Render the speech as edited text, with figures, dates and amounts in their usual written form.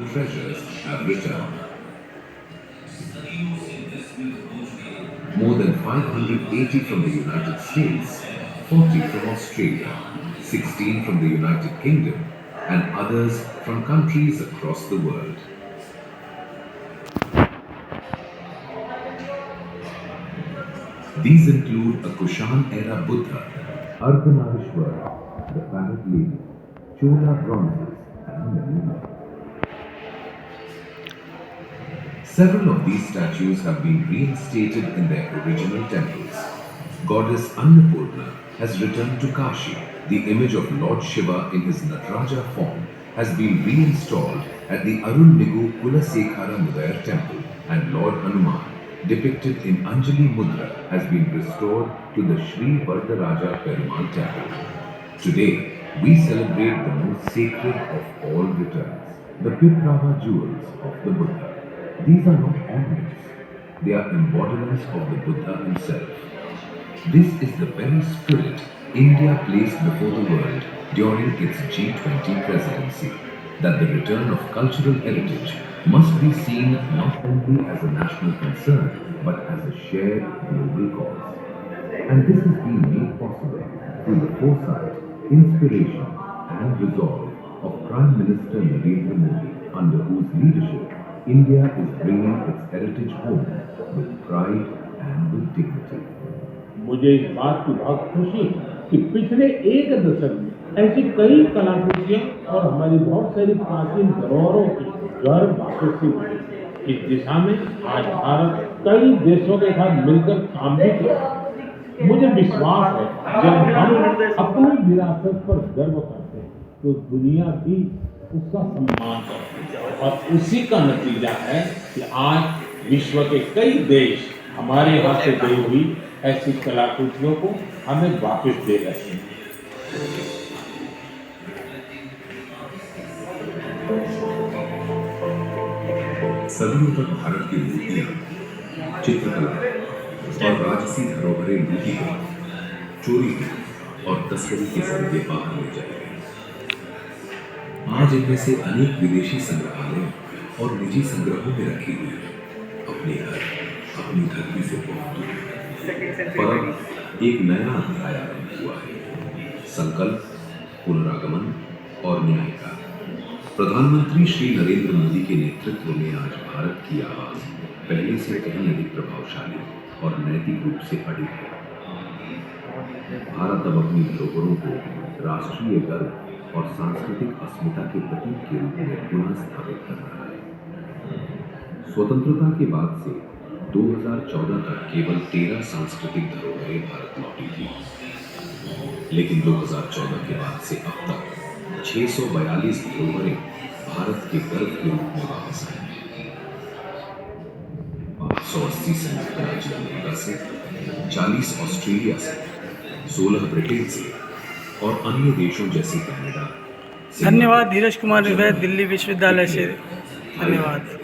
treasures have returned. More than 580 from the United States, 40 from Australia, 16 from the United Kingdom, and others from countries across the world. These include a Kushan-era Buddha, Ardhanarishwar, the Parrot Lady, Chola bronzes, and many more. Several of these statues have been reinstated in their original temples. Goddess Annapurna has returned to Kashi. The image of Lord Shiva in his Nataraja form has been reinstalled at the Arulmigu Kulasekhara Mudayar temple, and Lord Hanuman, depicted in Anjali Mudra, has been restored to the Sri Vardaraja Perumal temple. Today, we celebrate the most sacred of all returns, the Piprava jewels of the Buddha. These are not ornaments, they are embodiments of the Buddha himself. This is the very spirit India placed before the world during its G20 presidency, that the return of cultural heritage must be seen not only as a national concern, but as a shared global cause. And this has been made possible through the foresight, inspiration, and resolve of Prime Minister Narendra Modi, under whose leadership India is bringing its heritage home with pride and with dignity. मुझे इस बात की बहुत खुशी है कि पिछले एक दशक में ऐसी कई कलाकृतियां और हमारी बहुत सारी प्राचीन धरोहरों की घर वापसी हुई। इस दिशा में आज भारत कई देशों के साथ मिलकर काम भी कर रहा है। मुझे विश्वास है जब हम अपनी विरासत पर गर्व करते हैं तो दुनिया भी उसका सम्मान करती है, और उसी का नतीजा है कि आज विश्व के कई देश हमारे यहाँ से गई हुई ऐसी कलाकृतियों को हमें वापस दे रहे हैं। सदियों तक भारत की मूर्तियां, चित्रकला और राजसी धरोहरें लूटी गई, चोरी हुई और तस्करी के जरिए बाहर ले जाई गई। आज इनमें से अनेक विदेशी संग्रहालयों और निजी संग्रहों में रखी हुई है, अपने घर, अपनी धरती से बहुत दूर। पर अब एक नया अध्याय आरंभ हुआ है, संकल्प, पुनरागमन और न्याय का। प्रधानमंत्री श्री नरेंद्र मोदी के नेतृत्व में आज भारत की आवाज पहले से कहीं अधिक प्रभावशाली और नैतिक रूप से अडिग है। भारत अब अपनी धरोहरों को राष्ट्रीय गर्व और सांस्कृतिक अस्मिता के प्रतीक के रूप में पुनः स्थापित कर रहा है। स्वतंत्रता के बाद से 2014 तक केवल 13 सांस्कृतिक धरोहरें भारत लौटी थी, लेकिन 2014 के बाद से अब तक 642 धरोहरें भारत के गर्व के रूप में वापस आई हैं। 580 संयुक्त राज्य अमेरिका से, 40 ऑस्ट्रेलिया से, 16 ब्रिटेन से और अन्य देशों जैसे कनाडा। धन्यवाद धीरज कुमार, दिल्ली विश्वविद्यालय से धन्यवाद।